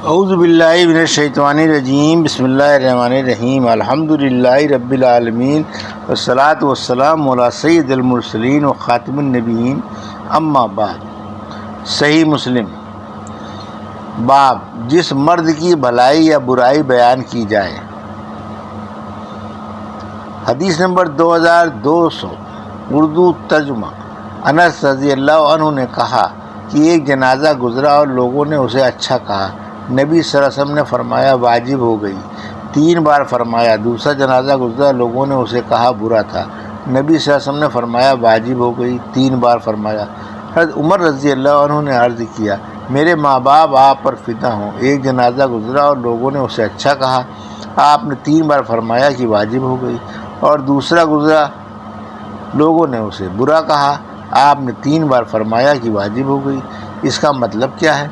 اعوذ باللہ من الشیطان الرجیم، بسم اللہ الرحمن الرحیم، الحمد للہ رب العالمین، والصلاة والسلام علی سید المرسلین و خاتم النبیین، اما بعد۔ صحیح مسلم۔ باب جس مرد کی بھلائی یا برائی بیان کی جائے۔ حدیث نمبر 2200، اردو ترجمہ۔ انس رضی اللہ عنہ نے کہا کہ ایک جنازہ گزرا اور لوگوں نے اسے اچھا کہا۔ نبی صلی اللہ علیہ وسلم نے فرمایا واجب ہو گئی، 3 بار فرمایا۔ دوسرا جنازہ گزرا، لوگوں نے اسے کہا برا تھا۔ نبی صلی اللہ علیہ وسلم نے فرمایا واجب ہو گئی، 3 بار فرمایا۔ حضرت عمر رضی اللہ عنہ نے عرض کیا میرے ماں باپ آپ پر فدا ہوں، ایک جنازہ گزرا اور لوگوں نے اسے اچھا کہا، آپ نے 3 بار فرمایا کہ واجب ہو گئی، اور دوسرا گزرا، لوگوں نے اسے برا کہا، آپ نے 3 بار فرمایا کہ واجب ہو گئی۔ اس کا مطلب کیا ہے؟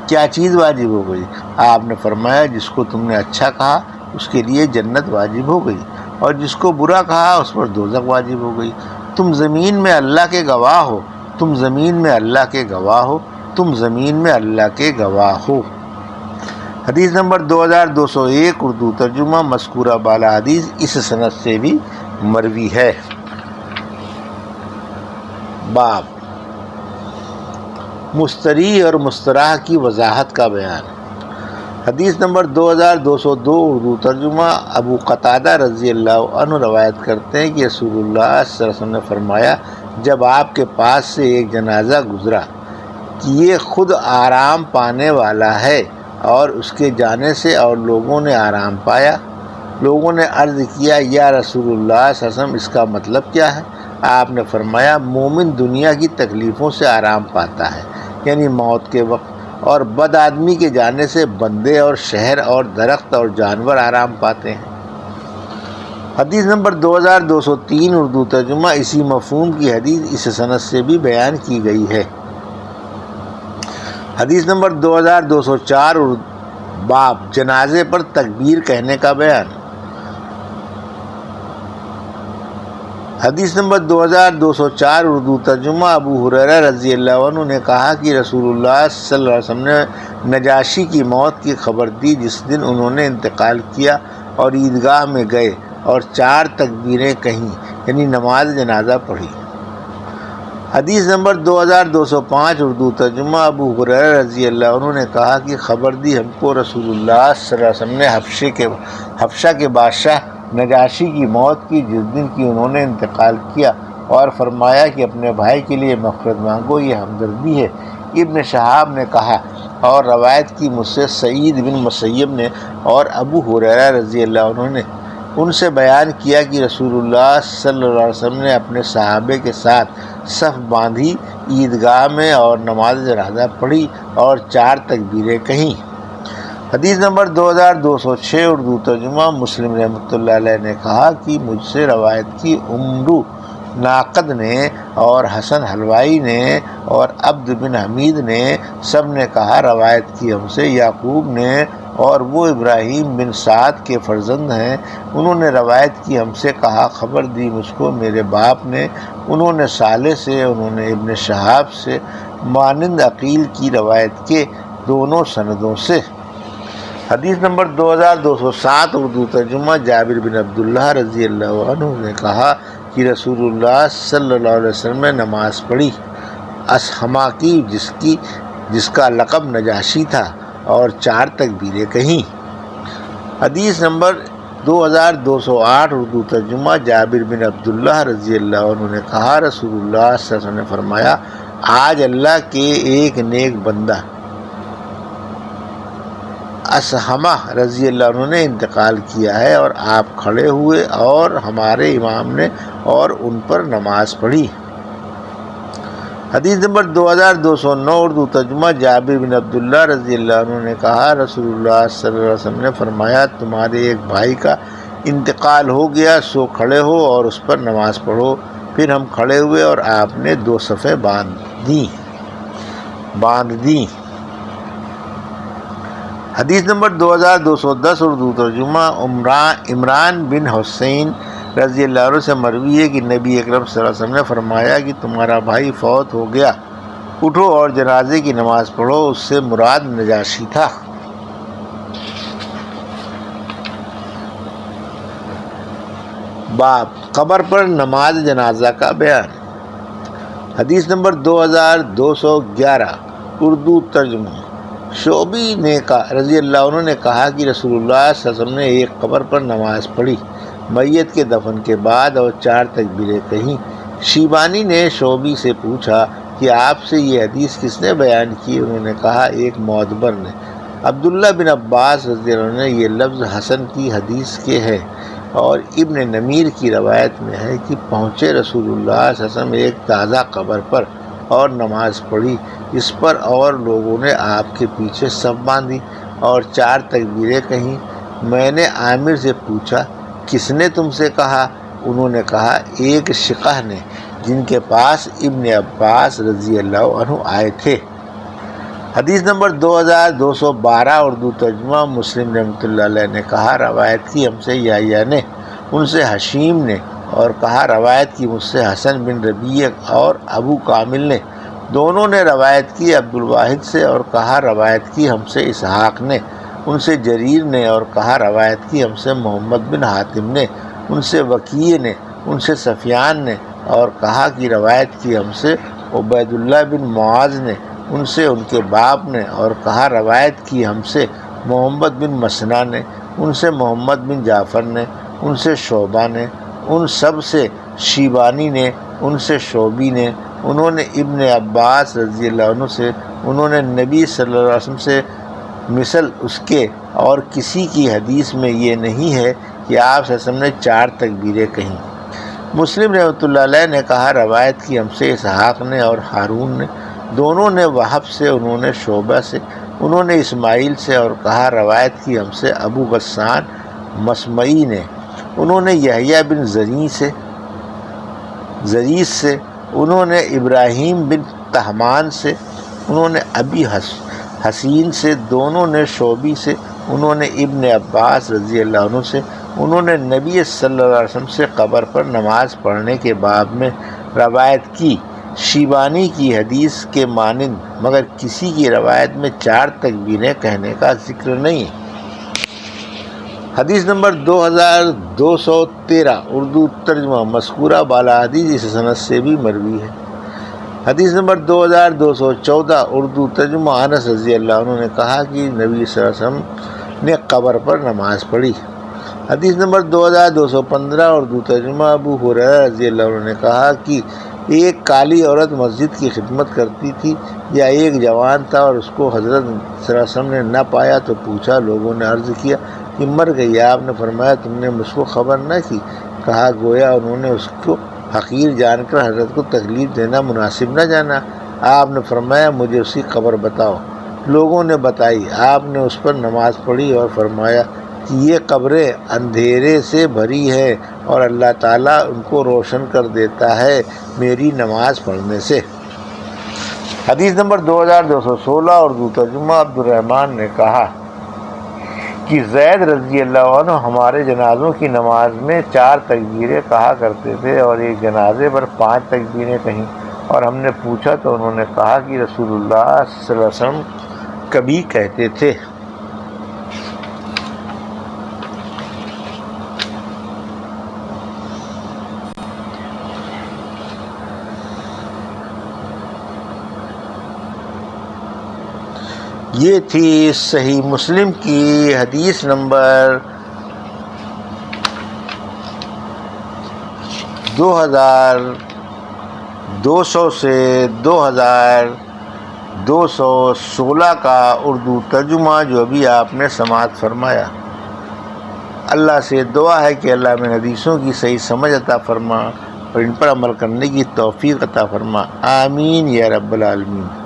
کیا چیز واجب ہو گئی؟ آپ نے فرمایا جس کو تم نے اچھا کہا اس کے لیے جنت واجب ہو گئی، اور جس کو برا کہا اس پر دوزخ واجب ہو گئی۔ تم زمین میں اللہ کے گواہ ہو، تم زمین میں اللہ کے گواہ ہو، تم زمین میں اللہ کے گواہ ہو۔ حدیث نمبر 2201، اردو ترجمہ۔ مذکورہ بالا حدیث اس سند سے بھی مروی ہے۔ باب مستری اور مستراح کی وضاحت کا بیان۔ حدیث نمبر 2202، اردو ترجمہ۔ ابو قتادہ رضی اللہ عنہ روایت کرتے ہیں کہ رسول اللہ صلی اللہ علیہ وسلم نے فرمایا جب آپ کے پاس سے ایک جنازہ گزرا کہ یہ خود آرام پانے والا ہے اور اس کے جانے سے اور لوگوں نے آرام پایا۔ لوگوں نے عرض کیا یا رسول اللہ صلی اللہ علیہ وسلم اس کا مطلب کیا ہے؟ آپ نے فرمایا مومن دنیا کی تکلیفوں سے آرام پاتا ہے، یعنی موت کے وقت، اور بد آدمی کے جانے سے بندے اور شہر اور درخت اور جانور آرام پاتے ہیں۔ حدیث نمبر 2203، اردو ترجمہ۔ اسی مفہوم کی حدیث اس سند سے بھی بیان کی گئی ہے۔ حدیث نمبر 2204، باب جنازے پر تکبیر کہنے کا بیان۔ حدیث نمبر 2204، اردو ترجمہ۔ ابو ہریرہ رضی اللہ عنہ نے کہا کہ رسول اللہ صلی اللہ علیہ وسلم نے نجاشی کی موت کی خبر دی جس دن انہوں نے انتقال کیا، اور عیدگاہ میں گئے اور 4 تکبیریں کہیں، یعنی نماز جنازہ پڑھی۔ حدیث نمبر 2205، اردو ترجمہ۔ ابو ہریرہ رضی اللہ عنہ نے کہا کہ خبر دی ہم کو رسول اللہ صلی اللہ علیہ وسلم نے حبشہ کے بادشاہ نجاشی کی موت کی جس دن کی انہوں نے انتقال کیا، اور فرمایا کہ اپنے بھائی کے لیے مغفرت مانگو، یہ ہمدردی ہے۔ ابن شہاب نے کہا اور روایت کی مجھ سے سعید بن مسیب نے اور ابو ہریرہ رضی اللہ عنہ نے ان سے بیان کیا کہ رسول اللہ صلی اللہ علیہ وسلم نے اپنے صحابے کے ساتھ صف باندھی، عیدگاہ میں اور نماز جنازہ پڑھی اور 4 تکبیریں کہیں۔ حدیث نمبر 2206، اردو ترجمہ۔ مسلم رحمۃ اللہ علیہ نے کہا کہ مجھ سے روایت کی عمرو ناقد نے اور حسن حلوائی نے اور عبد بن حمید نے سب نے کہا روایت کی ہم سے یعقوب نے، اور وہ ابراہیم بن سعد کے فرزند ہیں، انہوں نے روایت کی ہم سے کہا خبر دی مجھ کو میرے باپ نے، انہوں نے صالح سے، انہوں نے ابن شہاب سے، مانند عقیل کی روایت کے دونوں سندوں سے۔ حدیث نمبر 2207، اردو ترجمہ۔ جابر بن عبداللہ رضی اللہ عنہ نے کہا کہ رسول اللہ صلی اللہ علیہ وسلم نے نماز پڑھی اصحمہ کی جس کا لقب نجاشی تھا، اور 4 تکبیریں کہیں۔ حدیث نمبر 2208، اردو ترجمہ۔ جابر بن عبداللہ رضی اللہ عنہ نے کہا رسول اللہ صلی اللہ علیہ وسلم نے فرمایا آج اللہ کے ایک نیک بندہ اصحمہ رضی اللہ عنہ نے انتقال کیا ہے، اور آپ کھڑے ہوئے اور ہمارے امام نے اور ان پر نماز پڑھی۔ حدیث نمبر 2209، اردو ترجمہ۔ جابر بن عبداللہ رضی اللہ عنہ نے کہا رسول اللہ صلی اللہ علیہ وسلم نے فرمایا تمہارے ایک بھائی کا انتقال ہو گیا، سو کھڑے ہو اور اس پر نماز پڑھو۔ پھر ہم کھڑے ہوئے اور آپ نے 2 صفیں باندھ دیں۔ حدیث نمبر 2210، اردو ترجمہ۔ عمران بن حسین رضی اللہ عنہ سے مروی ہے کہ نبی اکرم صلی اللہ علیہ وسلم نے فرمایا کہ تمہارا بھائی فوت ہو گیا، اٹھو اور جنازے کی نماز پڑھو۔ اس سے مراد نجاشی تھا۔ باب قبر پر نماز جنازہ کا بیان۔ حدیث نمبر 2211 اردو ترجمہ۔ شعبی نے رضی اللہ عنہ نے کہا کہ رسول اللہ صلی اللہ علیہ وسلم نے ایک قبر پر نماز پڑھی، میت کے دفن کے بعد، اور 4 تکبیریں کہیں۔ شیبانی نے شعبی سے پوچھا کہ آپ سے یہ حدیث کس نے بیان کی؟ انہوں نے کہا ایک معتبر نے۔ عبداللہ بن عباس رضی اللہ عنہ نے یہ لفظ حسن کی حدیث کے ہے، اور ابن نمیر کی روایت میں ہے کہ پہنچے رسول اللہ صلی اللہ علیہ وسلم ایک تازہ قبر پر اور نماز پڑھی، اس پر اور لوگوں نے آپ کے پیچھے صف باندھی اور 4 تکبیریں کہیں۔ میں نے عامر سے پوچھا کس نے تم سے کہا؟ انہوں نے کہا ایک شقہ نے، جن کے پاس ابن عباس رضی اللہ عنہ آئے تھے۔ حدیث نمبر 2212 اردو ترجمہ۔ مسلم رحمۃ اللہ علیہ نے کہا روایت کی ہم سے یحییٰ نے، ان سے حشیم نے، اور کہا روایت کی مجھ سے حسن بن ربیع اور ابو کامل نے، دونوں نے روایت کی عبد الواحد سے، اور کہا روایت کی ہم سے اسحاق نے، ان سے جریر نے، اور کہا روایت کی ہم سے محمد بن حاتم نے، ان سے وکیع نے، ان سے سفیان نے، اور کہا کہ روایت کی ہم سے عبید اللہ بن معاذ نے، ان سے ان کے باپ نے، اور کہا روایت کی ہم سے محمد بن مسنہ نے، ان سے محمد بن جعفر نے، ان سے شعبہ نے، ان سب سے شیبانی نے، ان سے شعبی نے، انہوں نے ابن عباس رضی اللہ عنہ سے، انہوں نے نبی صلی اللہ علیہ وسلم سے مثل اس کے، اور کسی کی حدیث میں یہ نہیں ہے کہ آپ صلی اللہ علیہ وسلم نے 4 تکبیریں کہیں۔ مسلم رحمۃ اللہ علیہ نے کہا روایت کی ہم سے اسحاق نے اور ہارون نے، دونوں نے وہب سے، انہوں نے شعبہ سے، انہوں نے اسماعیل سے، اور کہا روایت کی ہم سے ابو غسان مسمعی نے، انہوں نے یحییٰ بن زریس سے، انہوں نے ابراہیم بن تہمان سے، انہوں نے ابی حسین سے، دونوں نے شعبی سے، انہوں نے ابن عباس رضی اللہ عنہ سے، انہوں نے نبی صلی اللہ علیہ وسلم سے قبر پر نماز پڑھنے کے باب میں روایت کی، شیبانی کی حدیث کے مانند، مگر کسی کی روایت میں 4 تکبیریں کہنے کا ذکر نہیں۔ حدیث نمبر 2213 اردو ترجمہ۔ مذکورہ بالا حدیث اس سند سے بھی مروی ہے۔ حدیث نمبر 2214 اردو ترجمہ۔ انس رضی اللہ عنہ نے کہا کہ نبی صلی اللہ علیہ وسلم نے قبر پر نماز پڑھی۔ حدیث نمبر 2215 اردو ترجمہ۔ ابو ہریرہ رضی اللہ عنہ نے کہا کہ ایک کالی عورت مسجد کی خدمت کرتی تھی، یا ایک جوان تھا اور اس کو حضرت صلی اللہ علیہ وسلم نے نہ پایا تو پوچھا، لوگوں نے عرض کیا کہ مر گئی، آپ نے فرمایا تم نے مجھ کو خبر نہ کی؟ کہا گویا انہوں نے اس کو حقیر جان کر حضرت کو تکلیف دینا مناسب نہ جانا۔ آپ نے فرمایا مجھے اس کی قبر بتاؤ۔ لوگوں نے بتائی، آپ نے اس پر نماز پڑھی اور فرمایا کہ یہ قبریں اندھیرے سے بھری ہے اور اللہ تعالیٰ ان کو روشن کر دیتا ہے میری نماز پڑھنے سے۔ حدیث نمبر 2216 اردو ترجمہ۔ عبد الرحمن نے کہا کہ زید رضی اللہ عنہ ہمارے جنازوں کی نماز میں 4 تکبیریں کہا کرتے تھے، اور ایک جنازے پر 5 تکبیریں کہیں، اور ہم نے پوچھا تو انہوں نے کہا کہ رسول اللہ صلی اللہ علیہ وسلم کبھی کہتے تھے۔ یہ تھی صحیح مسلم کی حدیث نمبر 2200 سے 2216 کا اردو ترجمہ جو ابھی آپ نے سماعت فرمایا۔ اللہ سے دعا ہے کہ اللہ میں حدیثوں کی صحیح سمجھ عطا فرما اور ان پر عمل کرنے کی توفیق عطا فرما، آمین یا رب العالمین۔